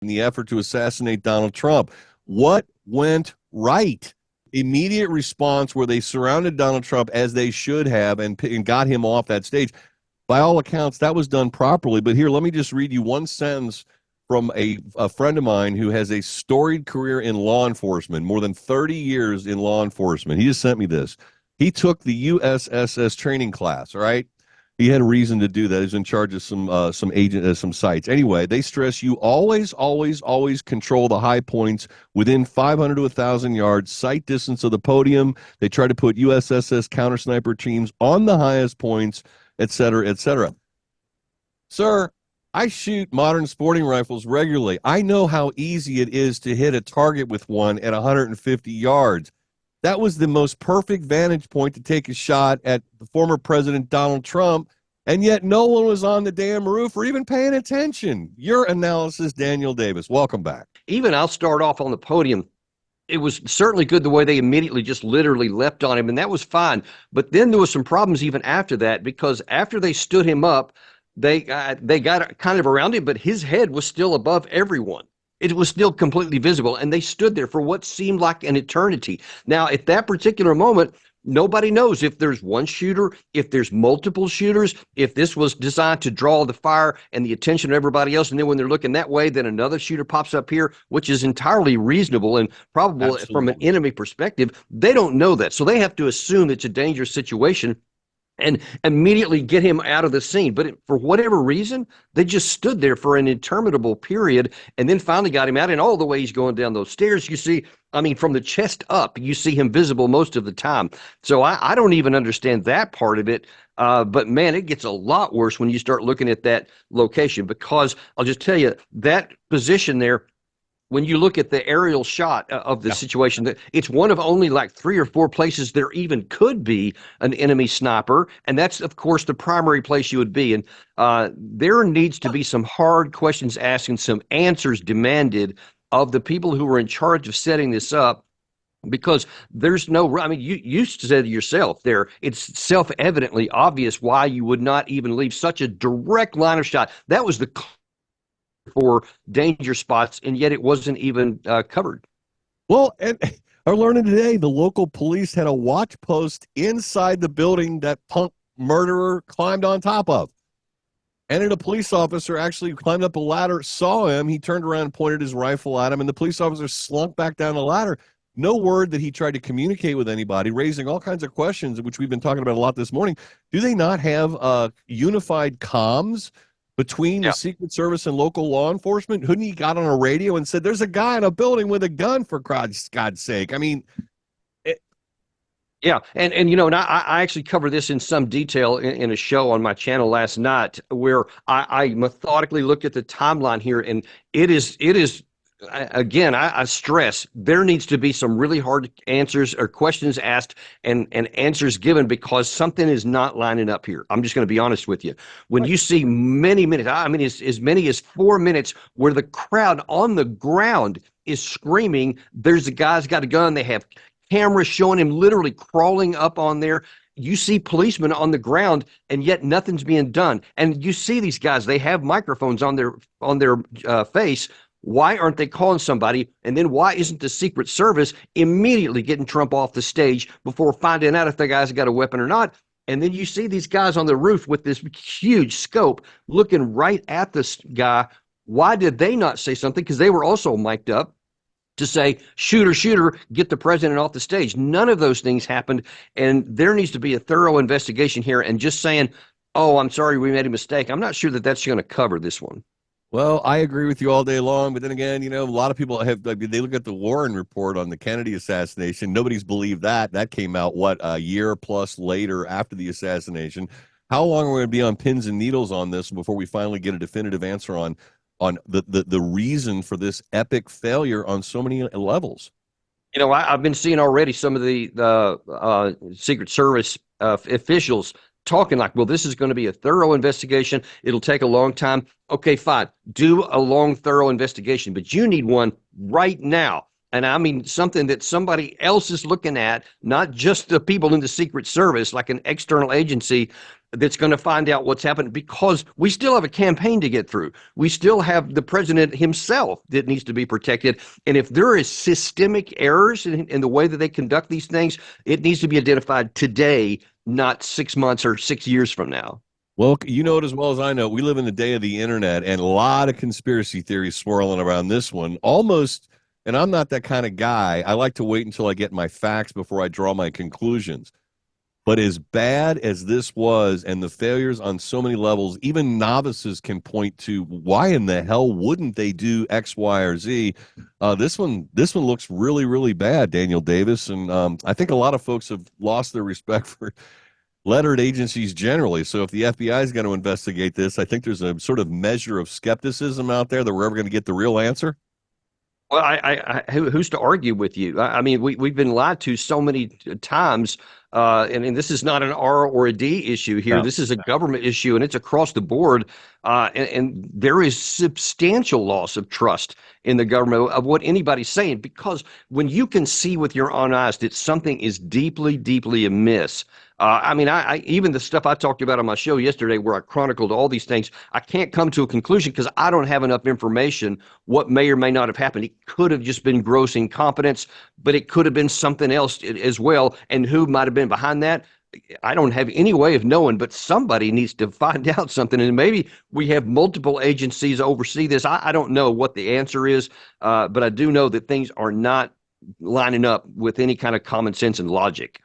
in the effort to assassinate Donald Trump. What went right? Immediate response where they surrounded Donald Trump as they should have and got him off that stage. By all accounts, that was done properly. But here, let me just read you one sentence from a friend of mine who has a storied career in law enforcement, more than 30 years in law enforcement. He just sent me this. He took the USSS training class, all right? He had a reason to do that. He's in charge of some sites. Anyway, they stress you always, always, always control the high points within 500 to 1,000 yards, sight distance of the podium. They try to put USSS counter sniper teams on the highest points, et cetera, et cetera. Sir, I shoot modern sporting rifles regularly. I know how easy it is to hit a target with one at 150 yards. That was the most perfect vantage point to take a shot at the former President Donald Trump, and yet no one was on the damn roof or even paying attention. Your analysis, Daniel Davis. Welcome back. Even I'll start off on the podium. It was certainly good the way they immediately just literally leapt on him, and that was fine. But then there was some problems even after that, because after they stood him up, they got kind of around him, but his head was still above everyone. It was still completely visible, and they stood there for what seemed like an eternity. Now, at that particular moment, nobody knows if there's one shooter, if there's multiple shooters, if this was designed to draw the fire and the attention of everybody else, and then when they're looking that way, then another shooter pops up here, which is entirely reasonable and probable. Absolutely. From an enemy perspective. They don't know that, so they have to assume it's a dangerous situation and immediately get him out of the scene. But for whatever reason, they just stood there for an interminable period and then finally got him out. And all the way he's going down those stairs, you see, I mean, from the chest up, you see him visible most of the time. So I don't even understand that part of it. But, man, it gets a lot worse when you start looking at that location, because I'll just tell you, that position there, when you look at the aerial shot of the situation, that it's one of only like 3 or 4 places there even could be an enemy sniper. And that's, of course, the primary place you would be. And there needs to be some hard questions asked and some answers demanded of the people who were in charge of setting this up. Because there's no, I mean, you said yourself there, it's self-evidently obvious why you would not even leave such a direct line of shot. That was the for danger spots, and yet it wasn't even covered. Well, and I learned today the local police had a watch post inside the building that punk murderer climbed on top of. And then a police officer actually climbed up a ladder, saw him, he turned around and pointed his rifle at him, and the police officer slunk back down the ladder. No word that he tried to communicate with anybody, raising all kinds of questions, which we've been talking about a lot this morning. Do they not have unified comms between the Secret Service and local law enforcement? Couldn't he got on a radio and said, there's a guy in a building with a gun, for God's sake? I mean, yeah, and you know, and I actually covered this in some detail in a show on my channel last night, where I methodically looked at the timeline here, and it is again, I stress there needs to be some really hard answers or questions asked and answers given, because something is not lining up here. I'm just going to be honest with you. When you see many minutes, I mean, as many as 4 minutes where the crowd on the ground is screaming, there's a guy's got a gun. They have cameras showing him literally crawling up on there. You see policemen on the ground, and yet nothing's being done. And you see these guys, they have microphones on their face. Why aren't they calling somebody? And then why isn't the Secret Service immediately getting Trump off the stage before finding out if the guy's got a weapon or not? And then you see these guys on the roof with this huge scope looking right at this guy. Why did they not say something? Because they were also mic'd up to say, shooter, shooter, get the president off the stage. None of those things happened. And there needs to be a thorough investigation here. And just saying, oh, I'm sorry, we made a mistake, I'm not sure that that's going to cover this one. Well, I agree with you all day long, but then again, you know, a lot of people have, like, they look at the Warren report on the Kennedy assassination. Nobody's believed that. That came out, a year plus later after the assassination. How long are we going to be on pins and needles on this before we finally get a definitive answer on the reason for this epic failure on so many levels? You know, I've been seeing already some of the Secret Service officials talking like, well, this is going to be a thorough investigation. It'll take a long time. Okay, fine. Do a long, thorough investigation, but you need one right now. And I mean something that somebody else is looking at, not just the people in the Secret Service, like an external agency that's going to find out what's happened, because we still have a campaign to get through. We still have the president himself that needs to be protected. And if there is systemic errors in the way that they conduct these things, it needs to be identified today, not 6 months or 6 years from now. Well, you know it as well as I know. We live in the day of the internet, and a lot of conspiracy theories swirling around this one. Almost, and I'm not that kind of guy. I like to wait until I get my facts before I draw my conclusions. But as bad as this was, and the failures on so many levels, even novices can point to why in the hell wouldn't they do X, Y, or Z? This one looks really, really bad, Daniel Davis, and I think a lot of folks have lost their respect for lettered agencies generally. So if the FBI is going to investigate this, I think there's a sort of measure of skepticism out there that we're ever going to get the real answer. Well, who's to argue with you? I mean, we've been lied to so many times, and this is not an R or a D issue here. No. This is a government issue, and it's across the board. And there is substantial loss of trust in the government of what anybody's saying, because when you can see with your own eyes that something is deeply, deeply amiss. I mean, I even the stuff I talked about on my show yesterday, where I chronicled all these things, I can't come to a conclusion because I don't have enough information what may or may not have happened. It could have just been gross incompetence, but it could have been something else as well. And who might have been behind that? I don't have any way of knowing, but somebody needs to find out something. And maybe we have multiple agencies oversee this. I don't know what the answer is, but I do know that things are not lining up with any kind of common sense and logic.